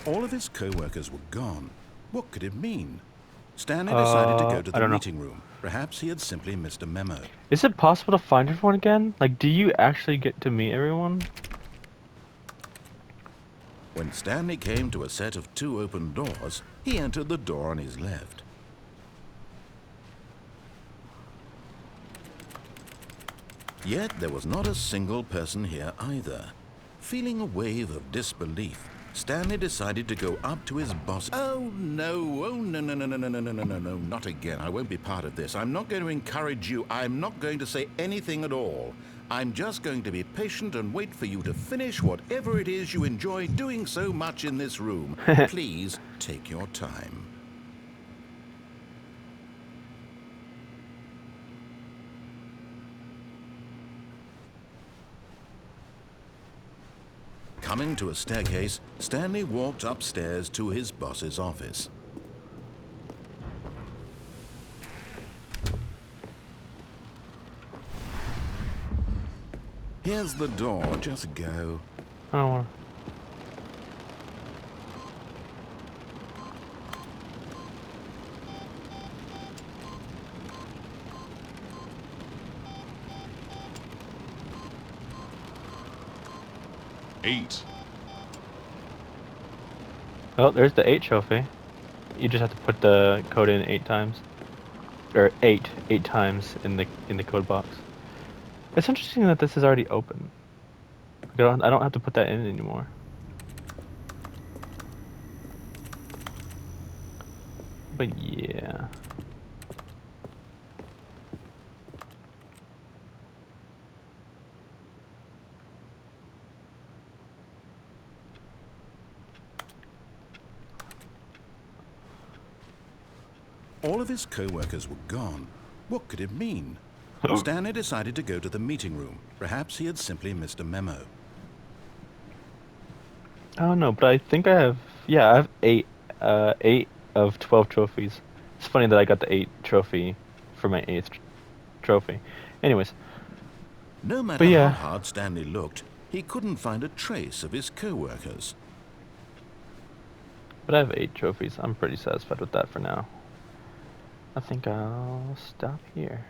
All of his co-workers were gone. What could it mean? Stanley decided to go to I the don't know. meeting room. Perhaps he had simply missed a memo. Is it possible to find everyone again? Like, do you actually get to meet everyone? When Stanley came to a set of 2 open doors, he entered the door on his left. Yet there was not a single person here either. Feeling a wave of disbelief, Stanley decided to go up to his boss. Oh no, no, not again. I won't be part of this. I'm not going to encourage you. I'm not going to say anything at all. I'm just going to be patient and wait for you to finish whatever it is you enjoy doing so much in this room. Please take your time. Coming to a staircase, Stanley walked upstairs to his boss's office. Here's the door, just go. I don't want. 8. Oh, there's the 8 trophy. You just have to put the code in 8 times, or eight times in the code box. It's interesting that this is already open. I don't have to put that in anymore. But yeah. All of his co-workers were gone. What could it mean? Stanley decided to go to the meeting room. Perhaps he had simply missed a memo. I don't know, but I think I have. Yeah, I have 8 of 12 trophies. It's funny that I got the 8 trophy for my 8th trophy. Anyways, No but matter how yeah. hard Stanley looked, he couldn't find a trace of his co-workers. But I have 8 trophies. I'm pretty satisfied with that for now. I think I'll stop here.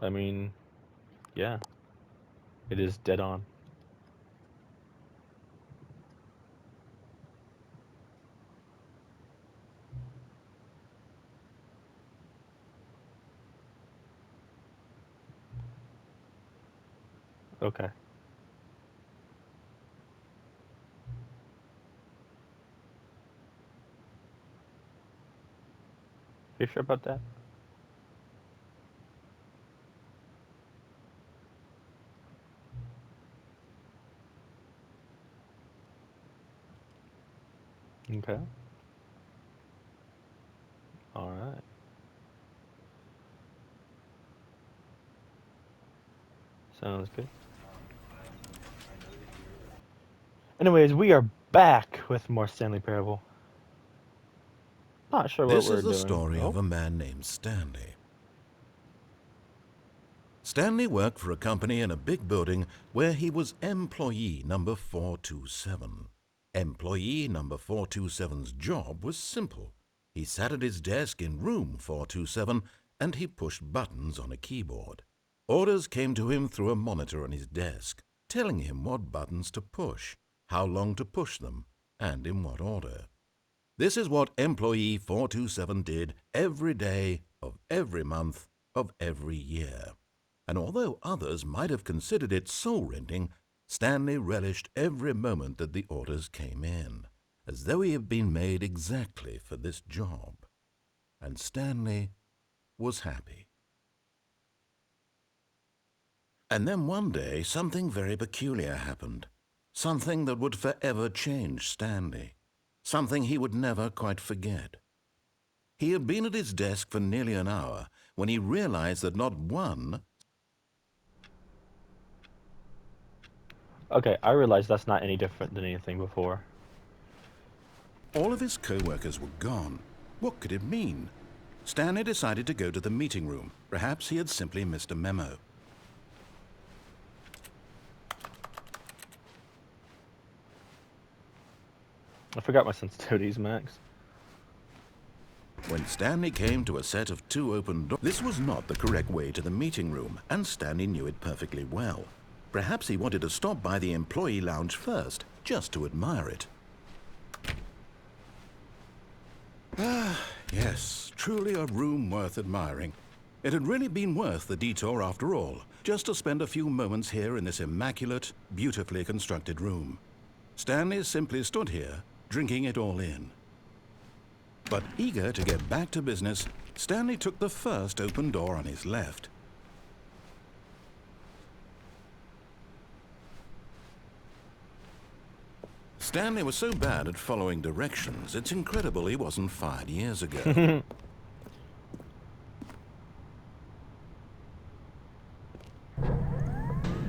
I mean, yeah, it is dead on. Okay. You sure about that? Okay. Alright. Sounds good. Anyways, we are back with more Stanley Parable. Not sure what This we're is the doing. story Oh, of a man named Stanley. Stanley worked for a company in a big building where he was employee number 427. Employee number 427's job was simple. He sat at his desk in room 427 and he pushed buttons on a keyboard. Orders came to him through a monitor on his desk, telling him what buttons to push, how long to push them, and in what order. This is what employee 427 did every day of every month of every year. And although others might have considered it soul-rending, Stanley relished every moment that the orders came in, as though he had been made exactly for this job. And Stanley was happy. And then one day, something very peculiar happened. Something that would forever change Stanley. Something he would never quite forget. He had been at his desk for nearly an hour when he realized that not one... Okay, I realize that's not any different than anything before. All of his co-workers were gone. What could it mean? Stanley decided to go to the meeting room. Perhaps he had simply missed a memo. I forgot my sensitivities, Max. When Stanley came to a set of 2 open doors, this was not the correct way to the meeting room, and Stanley knew it perfectly well. Perhaps he wanted to stop by the employee lounge first, just to admire it. Ah, yes, truly a room worth admiring. It had really been worth the detour after all, just to spend a few moments here in this immaculate, beautifully constructed room. Stanley simply stood here, drinking it all in. But eager to get back to business, Stanley took the first open door on his left. Stanley was so bad at following directions, it's incredible he wasn't fired years ago.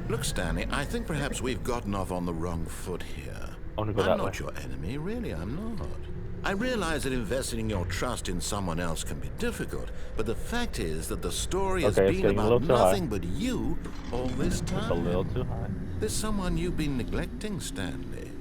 Look, Stanley, I think perhaps we've gotten off on the wrong foot here. I want to go I'm that not way. your enemy, really, I'm not. I realize that investing your trust in someone else can be difficult, but the fact is that the story has Okay, it's been getting a about little too high. nothing but you all this time. It's a little too high. There's someone you've been neglecting, Stanley.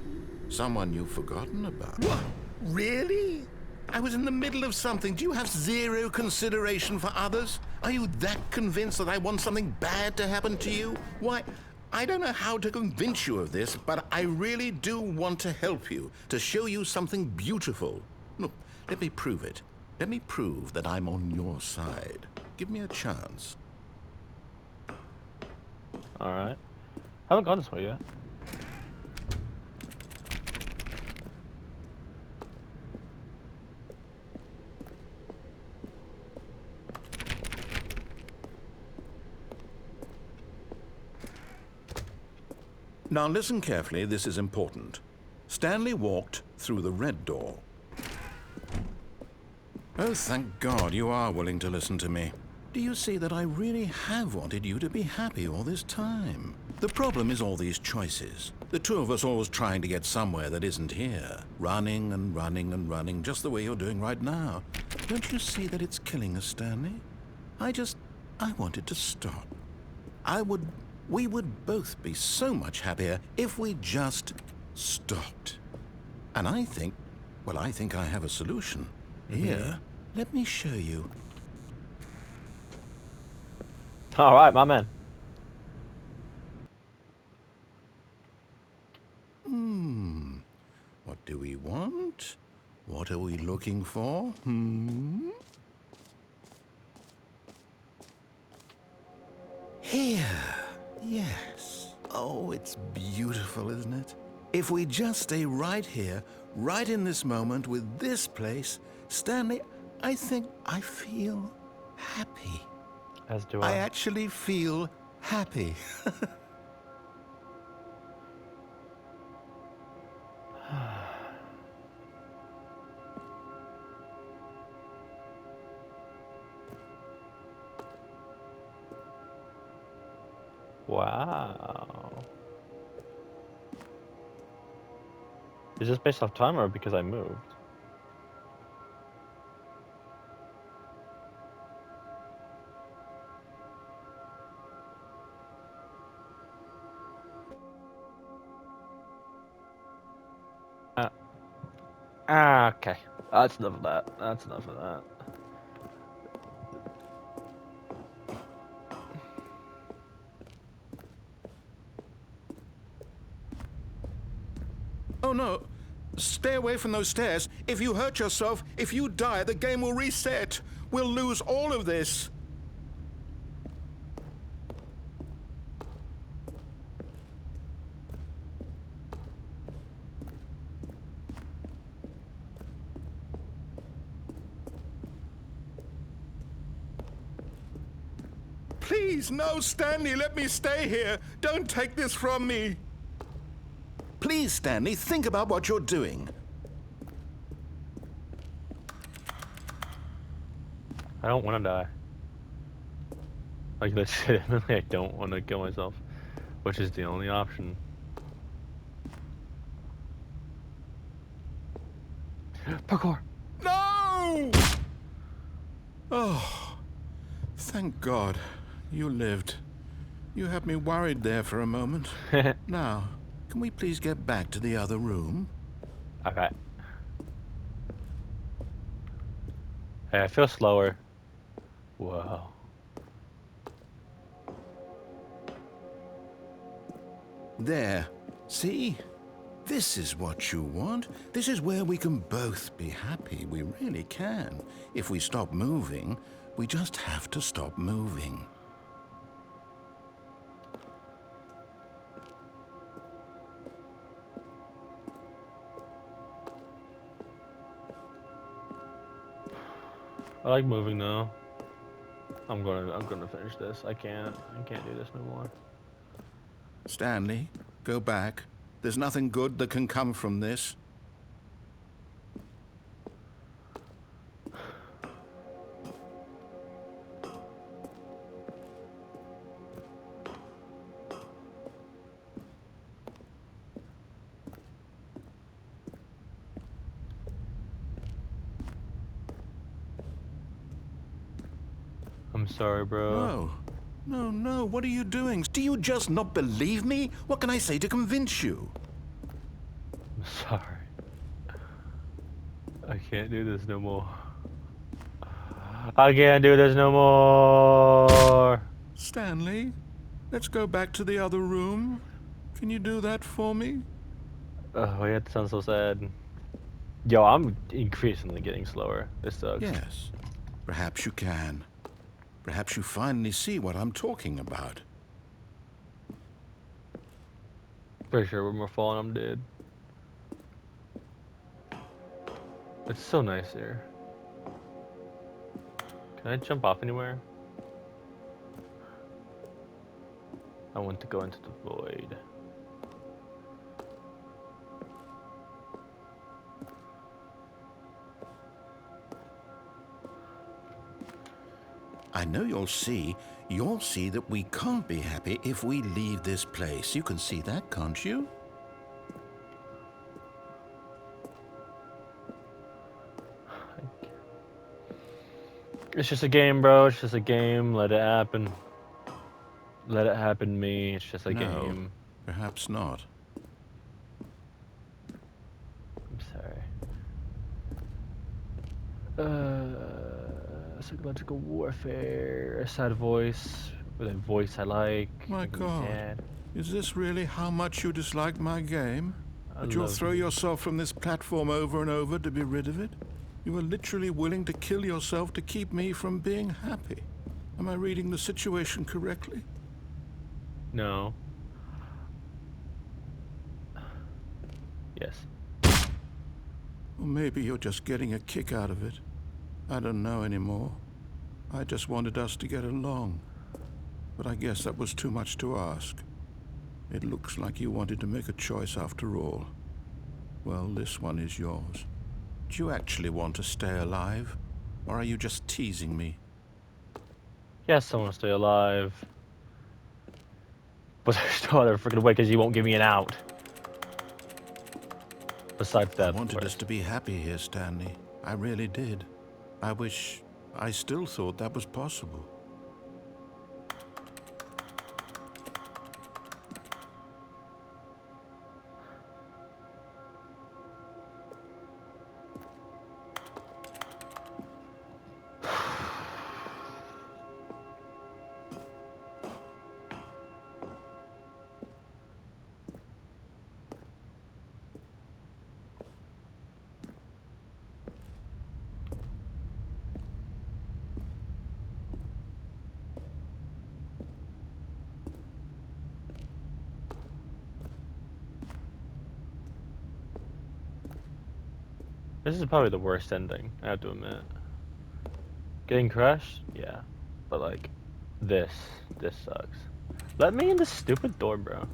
Someone you've forgotten about. What? Really? I was in the middle of something. Do you have zero consideration for others? Are you that convinced that I want something bad to happen to you? Why, I don't know how to convince you of this, but I really do want to help you, to show you something beautiful. Look, let me prove it. Let me prove that I'm on your side. Give me a chance. Alright. Haven't gone this way yet. Now listen carefully, this is important. Stanley walked through the red door. Oh, thank God you are willing to listen to me. Do you see that I really have wanted you to be happy all this time? The problem is all these choices. The two of us always trying to get somewhere that isn't here. Running and running and running, just the way you're doing right now. Don't you see that it's killing us, Stanley? I wanted to stop. We would both be so much happier if we just stopped. And I think I have a solution. Here, let me show you. Alright, my man. What do we want? What are we looking for? Here. Yes. Oh, it's beautiful, isn't it? If we just stay right here, right in this moment with this place, Stanley, I think I feel happy. As do I I. actually feel happy. Wow. Is this based off time or because I moved? Okay. That's enough of that. That's enough of that. no. Stay away from those stairs. If you hurt yourself, if you die, the game will reset. We'll lose all of this. Please, no, Stanley, let me stay here. Don't take this from me. Please, Stanley, think about what you're doing. I don't want to die. Like, legitimately, I don't want to kill myself, which is the only option. Parkour! No! Oh, thank God. You lived. You had me worried there for a moment. Now, can we please get back to the other room? Okay. Hey, I feel slower. Whoa. There. See? This is what you want. This is where we can both be happy. We really can. If we stop moving, we just have to stop moving. I like moving though. I'm gonna finish this. I can't do this no more. Stanley, go back. There's nothing good that can come from this. I'm sorry, bro. No. No, no, what are you doing? Do you just not believe me? What can I say to convince you? I'm sorry. I can't do this no more. I can't do this no more. Stanley, let's go back to the other room. Can you do that for me? Oh, yeah, that sounds so sad. Yo, I'm increasingly getting slower. This sucks. Yes. Perhaps you can. Perhaps you finally see what I'm talking about. Pretty sure when we're falling, I'm dead. It's so nice here. Can I jump off anywhere? I want to go into the void. I know you'll see that we can't be happy if we leave this place. You can see that, can't you? It's just a game, bro. It's just a game. Let it happen. Let it happen to me. It's just a game. Perhaps not. I'm sorry. Psychological warfare. A sad voice. With a voice I like. My Making me God. sad. Is this really how much you dislike my game? I That you'll love throw you. yourself from this platform over and over to be rid of it? You were literally willing to kill yourself to keep me from being happy. Am I reading the situation correctly? No. Yes. Or maybe you're just getting a kick out of it. I don't know anymore. I just wanted us to get along. But I guess that was too much to ask. It looks like you wanted to make a choice after all. Well, this one is yours. Do you actually want to stay alive? Or are you just teasing me? Yes, I want to stay alive. But there's no other freaking way because you won't give me an out. Besides I that, wanted of us course. to be happy here, Stanley. I really did. I still thought that was possible. This is probably the worst ending, I have to admit. Getting crushed? Yeah. But like, this sucks. Let me in this stupid door, bro.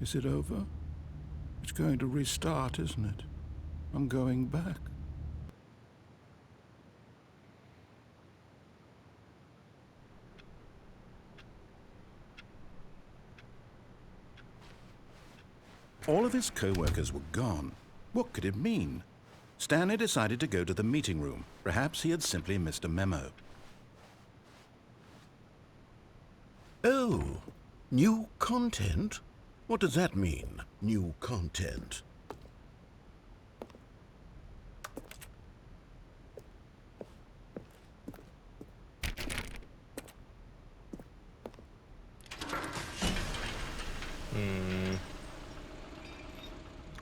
Is it over? It's going to restart, isn't it? I'm going back. All of his co-workers were gone. What could it mean? Stanley decided to go to the meeting room. Perhaps he had simply missed a memo. Oh, new content? What does that mean, new content?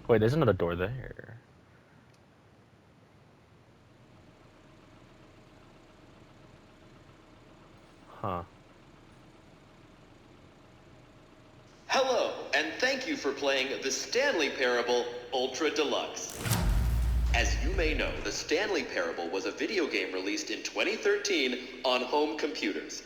Wait, there's another door there. Huh. Hello, and thank you for playing the Stanley Parable Ultra Deluxe. As you may know, the Stanley Parable was a video game released in 2013 on home computers.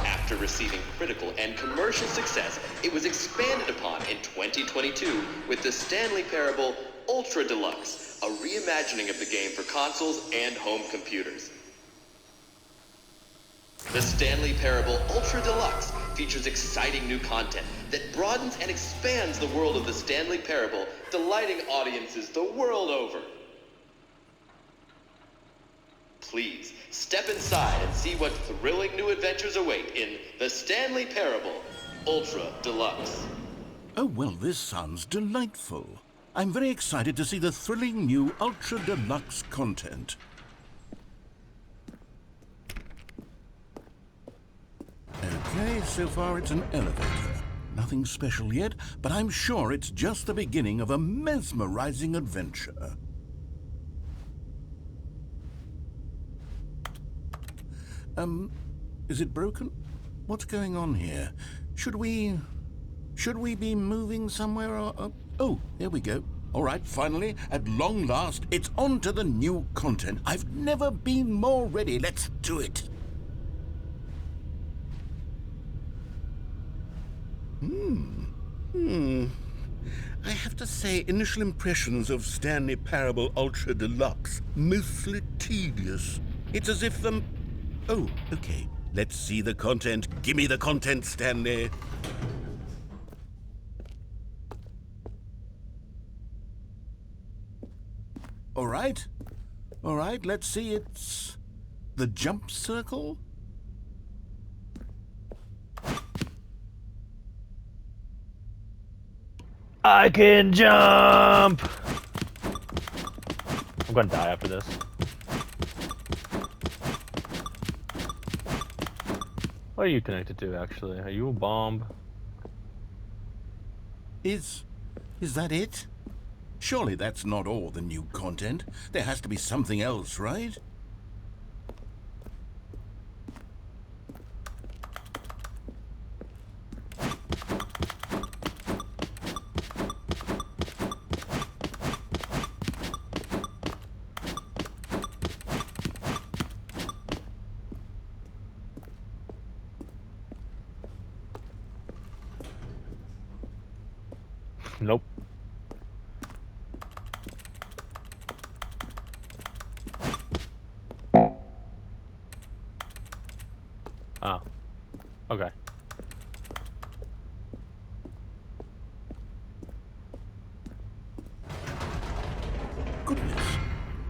After receiving critical and commercial success, it was expanded upon in 2022 with the Stanley Parable Ultra Deluxe, a reimagining of the game for consoles and home computers. The Stanley Parable Ultra Deluxe features exciting new content that broadens and expands the world of the Stanley Parable, delighting audiences the world over. Please, step inside and see what thrilling new adventures await in the Stanley Parable Ultra Deluxe. Oh, well, this sounds delightful. I'm very excited to see the thrilling new Ultra Deluxe content. Okay, so far it's an elevator. Nothing special yet, but I'm sure it's just the beginning of a mesmerizing adventure. Is it broken? What's going on here? Should we be moving somewhere or... Oh, here we go. All right, finally, at long last, it's on to the new content. I've never been more ready. Let's do it. I have to say, initial impressions of Stanley Parable Ultra Deluxe, mostly tedious. It's as if the... Oh, okay. Let's see the content. Give me the content, Stanley. All right, let's see. It's the jump circle. I can jump! I'm gonna die after this. What are you connected to, actually? Are you a bomb? Is that it? Surely that's not all the new content. There has to be something else, right? Nope. Oh. Okay. Goodness.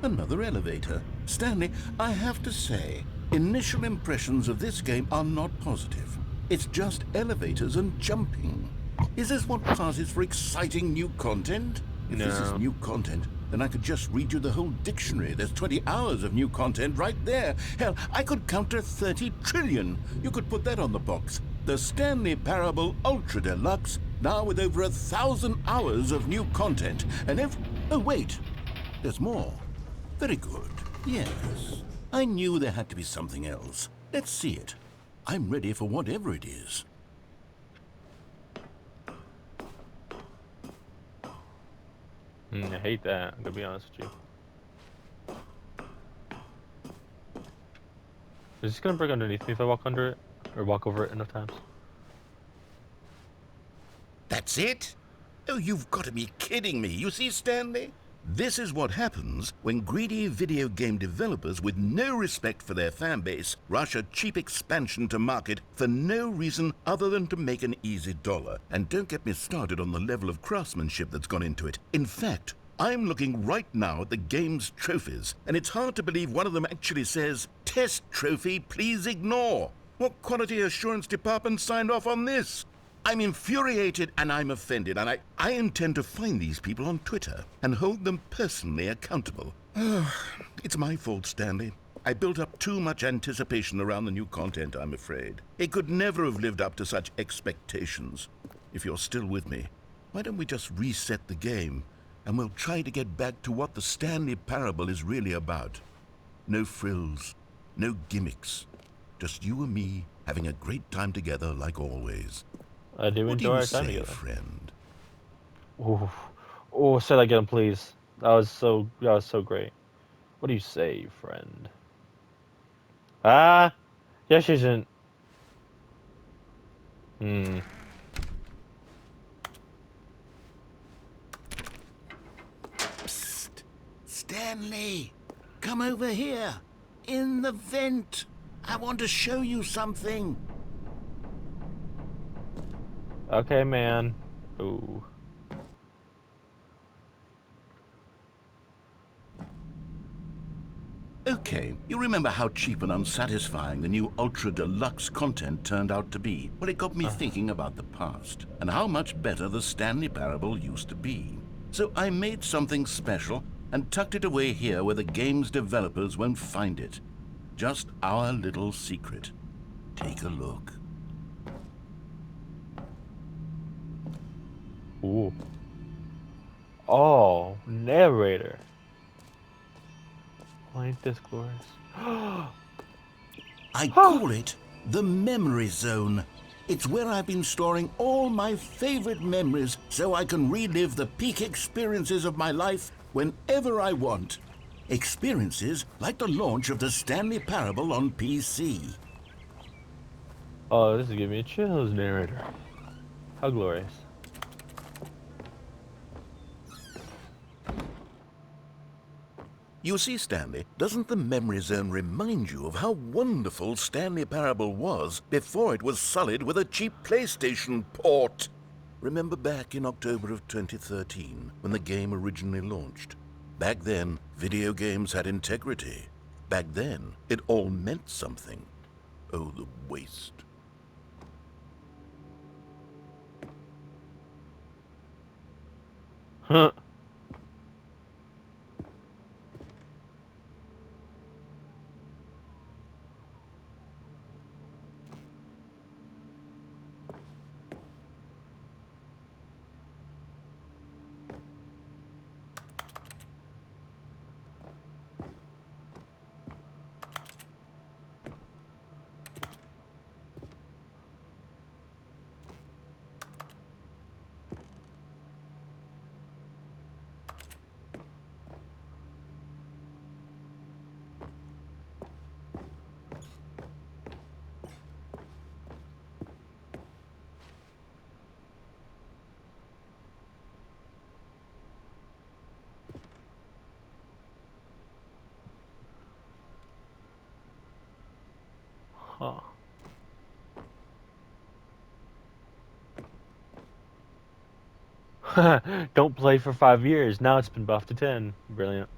Another elevator. Stanley, I have to say, initial impressions of this game are not positive. It's just elevators and jumping. Is this what passes for exciting new content? If this is No. new content, then I could just read you the whole dictionary. There's 20 hours of new content right there. Hell, I could count to 30 trillion. You could put that on the box. The Stanley Parable Ultra Deluxe, now with over 1,000 hours of new content. And oh, wait. There's more. Very good. Yes. I knew there had to be something else. Let's see it. I'm ready for whatever it is. I hate that, I'm gonna be honest with you. Is this gonna break underneath me if I walk under it? Or walk over it enough times? That's it? Oh, you've got to be kidding me. You see, Stanley? This is what happens when greedy video game developers with no respect for their fan base rush a cheap expansion to market for no reason other than to make an easy dollar. And don't get me started on the level of craftsmanship that's gone into it. In fact, I'm looking right now at the game's trophies, and it's hard to believe one of them actually says, "Test trophy, please ignore." What quality assurance department signed off on this? I'm infuriated and I'm offended, and I intend to find these people on Twitter and hold them personally accountable. It's my fault, Stanley. I built up too much anticipation around the new content, I'm afraid. It could never have lived up to such expectations. If you're still with me, why don't we just reset the game, and we'll try to get back to what the Stanley Parable is really about. No frills, no gimmicks. Just you and me having a great time together like always. I do What do enjoy you our time say, together. friend? Ooh. Oh, say that again, please. That was so great. What do you say, friend? Ah, yes, you shouldn't. Hmm. Psst! Stanley! Come over here! In the vent! I want to show you something! Okay, man. Ooh. Okay, you remember how cheap and unsatisfying the new Ultra Deluxe content turned out to be? Well, it got me thinking about the past, and how much better the Stanley Parable used to be. So I made something special and tucked it away here where the game's developers won't find it. Just our little secret. Take a look. Ooh. Oh, narrator. Why ain't this glorious? I call it the Memory Zone. It's where I've been storing all my favorite memories so I can relive the peak experiences of my life whenever I want. Experiences like the launch of the Stanley Parable on PC. Oh, this is giving me chills, narrator. How glorious. You see, Stanley, doesn't the Memory Zone remind you of how wonderful Stanley Parable was before it was sullied with a cheap PlayStation port? Remember back in October of 2013, when the game originally launched? Back then, video games had integrity. Back then, it all meant something. Oh, the waste. Huh. Huh. Don't play for 5 years. Now it's been buffed to 10. Brilliant.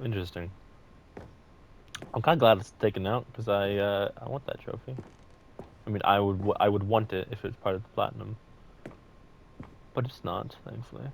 Interesting. I'm kind of glad it's taken out because I want that trophy. I mean, I would want it if it's part of the platinum, but it's not, thankfully.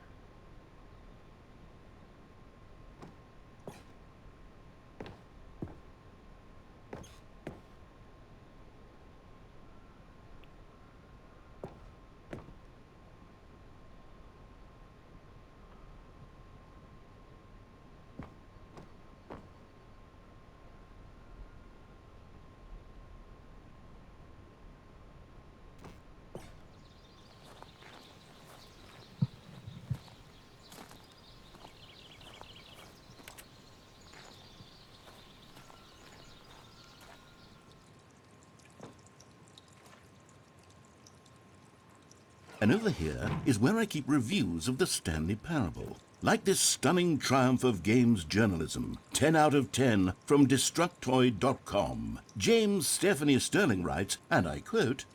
And over here is where I keep reviews of the Stanley Parable. Like this stunning triumph of games journalism, 10 out of 10 from Destructoid.com. James Stephanie Sterling writes, and I quote,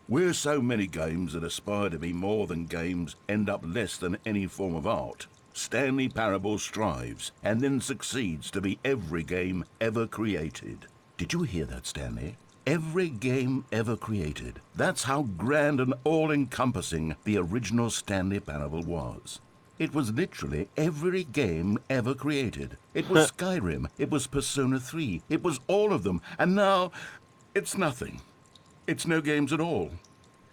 "Where so many games that aspire to be more than games end up less than any form of art, Stanley Parable strives and then succeeds to be every game ever created." Did you hear that, Stanley? Every game ever created. That's how grand and all-encompassing the original Stanley Parable was. It was literally every game ever created. It was Skyrim, it was Persona 3, it was all of them, and now it's nothing. It's no games at all.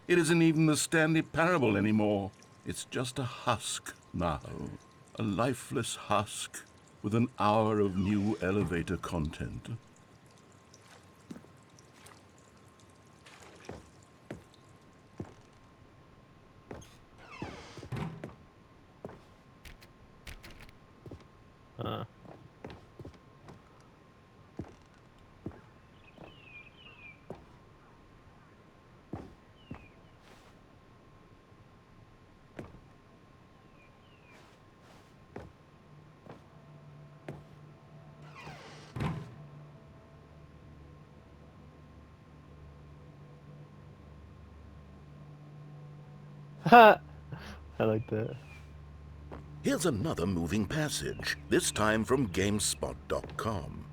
It isn't even the Stanley Parable anymore. It's just a husk now. A lifeless husk with an hour of new elevator content. I like that. Here's another moving passage, this time from GameSpot.com.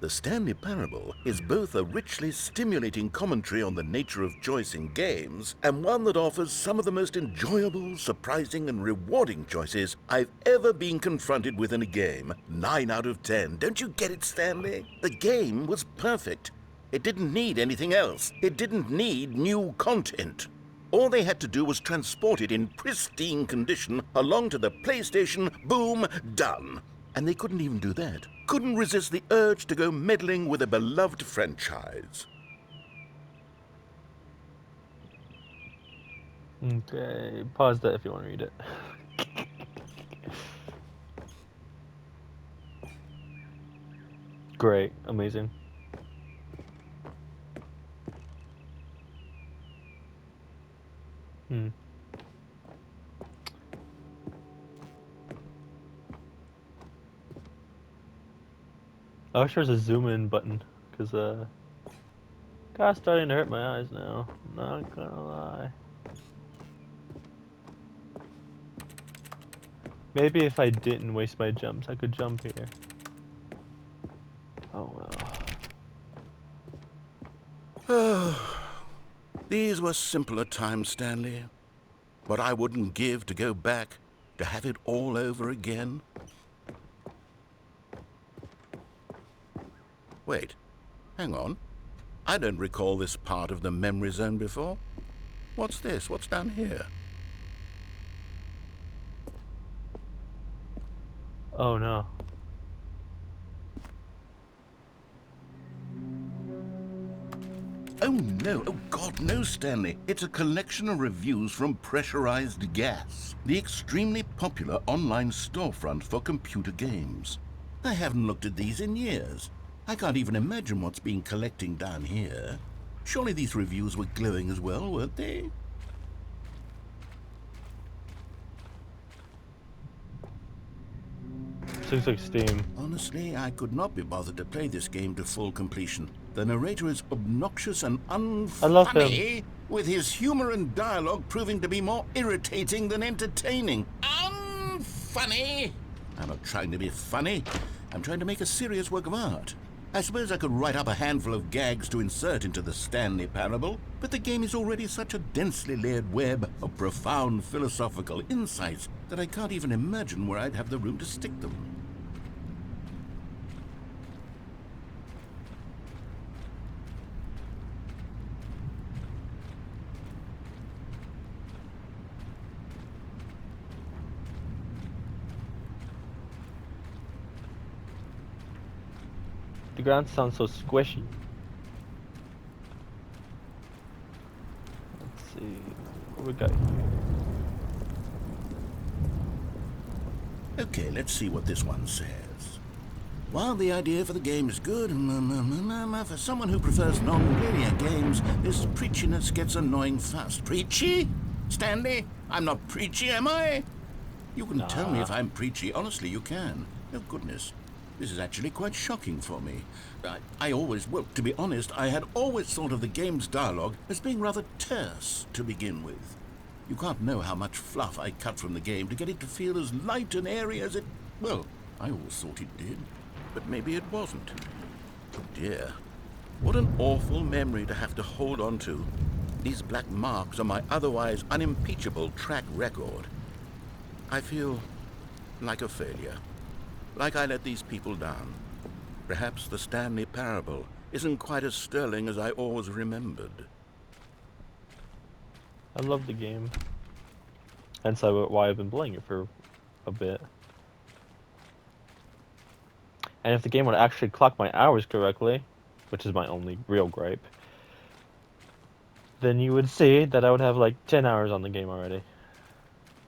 The Stanley Parable is both a richly stimulating commentary on the nature of choice in games and one that offers some of the most enjoyable, surprising, and rewarding choices I've ever been confronted with in a game. 9 out of 10. Don't you get it, Stanley? The game was perfect. It didn't need anything else. It didn't need new content. All they had to do was transport it in pristine condition along to the PlayStation, boom, done. And they couldn't even do that. Couldn't resist the urge to go meddling with a beloved franchise. Okay, pause that if you want to read it. Great, amazing. I wish there was a zoom in button, because God's starting to hurt my eyes now. Not gonna lie. Maybe if I didn't waste my jumps, I could jump here. Oh well. These were simpler times, Stanley. But I wouldn't give to go back, to have it all over again. Wait, hang on. I don't recall this part of the memory zone before. What's this? What's down here? Oh no. Oh no, oh God, no, Stanley. It's a collection of reviews from Pressurized Gas, the extremely popular online storefront for computer games. I haven't looked at these in years. I can't even imagine what's been collecting down here. Surely these reviews were glowing as well, weren't they? Looks like Steam. Honestly, I could not be bothered to play this game to full completion. The narrator is obnoxious and I love unfunny, with his humor and dialogue proving to be more irritating than entertaining. Unfunny! I'm not trying to be funny. I'm trying to make a serious work of art. I suppose I could write up a handful of gags to insert into the Stanley Parable, but the game is already such a densely layered web of profound philosophical insights that I can't even imagine where I'd have the room to stick them. The ground sounds so squishy. Let's see what we got here. Okay, let's see what this one says. While the idea for the game is good, for someone who prefers non-linear games, this preachiness gets annoying fast. Preachy? Stanley, I'm not preachy, am I? You can tell me Nah. if I'm preachy. Honestly, you can. Oh, goodness. This is actually quite shocking for me. I always, well, to be honest, I had always thought of the game's dialogue as being rather terse to begin with. You can't know how much fluff I cut from the game to get it to feel as light and airy as it... Well, I always thought it did. But maybe it wasn't. Oh, dear. What an awful memory to have to hold on to. These black marks on my otherwise unimpeachable track record. I feel like a failure. Like I let these people down. Perhaps the Stanley Parable isn't quite as sterling as I always remembered. I love the game. Hence why I've been playing it for a bit. And if the game would actually clock my hours correctly, which is my only real gripe, then you would see that I would have like 10 hours on the game already.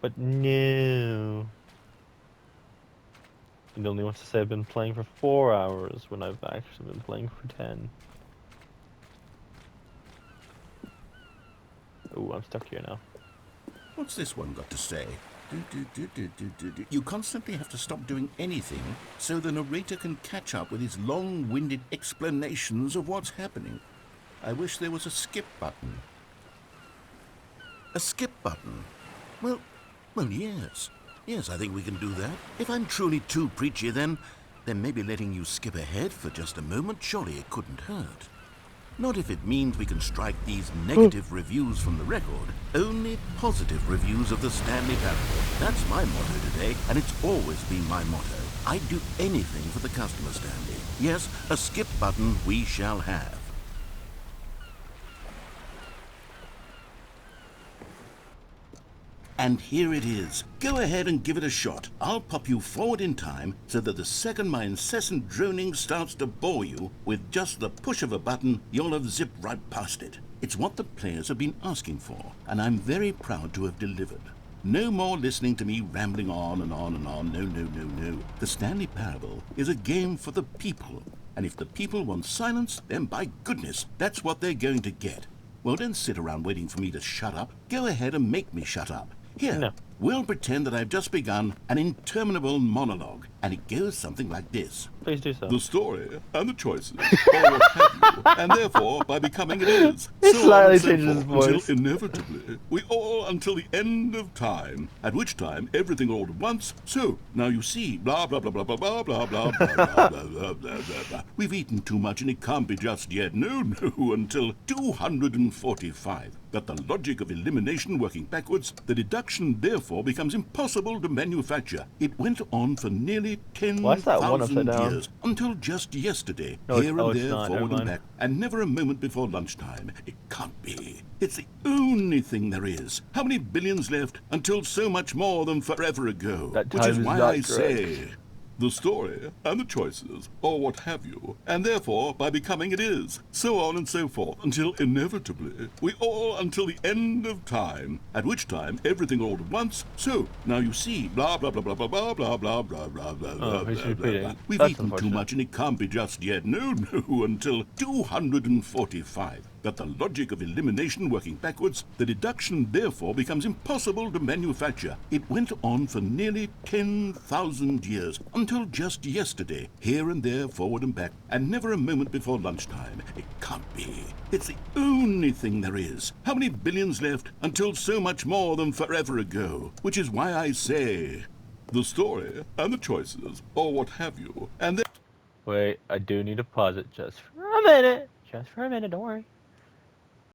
But no. It only wants to say I've been playing for 4 hours when I've actually been playing for 10. Ooh, I'm stuck here now. What's this one got to say? You constantly have to stop doing anything so the narrator can catch up with his long-winded explanations of what's happening. I wish there was a skip button. A skip button? Well, yes. Yes, I think we can do that. If I'm truly too preachy, then maybe letting you skip ahead for just a moment, surely it couldn't hurt. Not if it means we can strike these negative reviews from the record. Only positive reviews of the Stanley Parable. That's my motto today, and it's always been my motto. I'd do anything for the customer, Stanley. Yes, a skip button we shall have. And here it is. Go ahead and give it a shot. I'll pop you forward in time so that the second my incessant droning starts to bore you, with just the push of a button, you'll have zipped right past it. It's what the players have been asking for, and I'm very proud to have delivered. No more listening to me rambling on and on and on. No. The Stanley Parable is a game for the people. And if the people want silence, then by goodness, that's what they're going to get. Well, don't sit around waiting for me to shut up. Go ahead and make me shut up. Here, No. we'll pretend that I've just begun an interminable monologue, and it goes something like this. Please do so. The story and the choices, or what have you, and therefore, by becoming it is, He so on slightly and so changes his forth, voice. until inevitably, we all until the end of time, at which time everything all at once, so, now you see, blah, blah, blah, blah, blah, blah, blah, blah, blah, blah, blah, blah, blah. We've eaten too much and it can't be just yet, no, until 245. That the logic of elimination working backwards, the deduction therefore becomes impossible to manufacture. It went on for nearly Why is that one 10,000 upside down? years, until just yesterday, No, here and it's there, not. forward Never and mind. back, and never a moment before lunchtime. It can't be. It's the only thing there is. How many billions left until so much more than forever ago? That Which time is is why not I correct. say... the story and the choices, or what have you, and therefore, by becoming it is, so on and so forth, until inevitably, we all until the end of time, at which time everything all at once, so, now you see, blah, blah, blah, blah, blah, blah, blah, blah, blah, blah, blah, Oh, blah, he's blah, repeating. blah. We've That's eaten too unfortunate. much and it can't be just yet, no, until 245. That the logic of elimination working backwards, the deduction therefore becomes impossible to manufacture. It went on for nearly 10,000 years, until just yesterday, here and there, forward and back, and never a moment before lunchtime. It can't be. It's the only thing there is. How many billions left until so much more than forever ago? Which is why I say, the story and the choices, or what have you, and then... Wait, I do need to pause it just for a minute. Just for a minute, don't worry.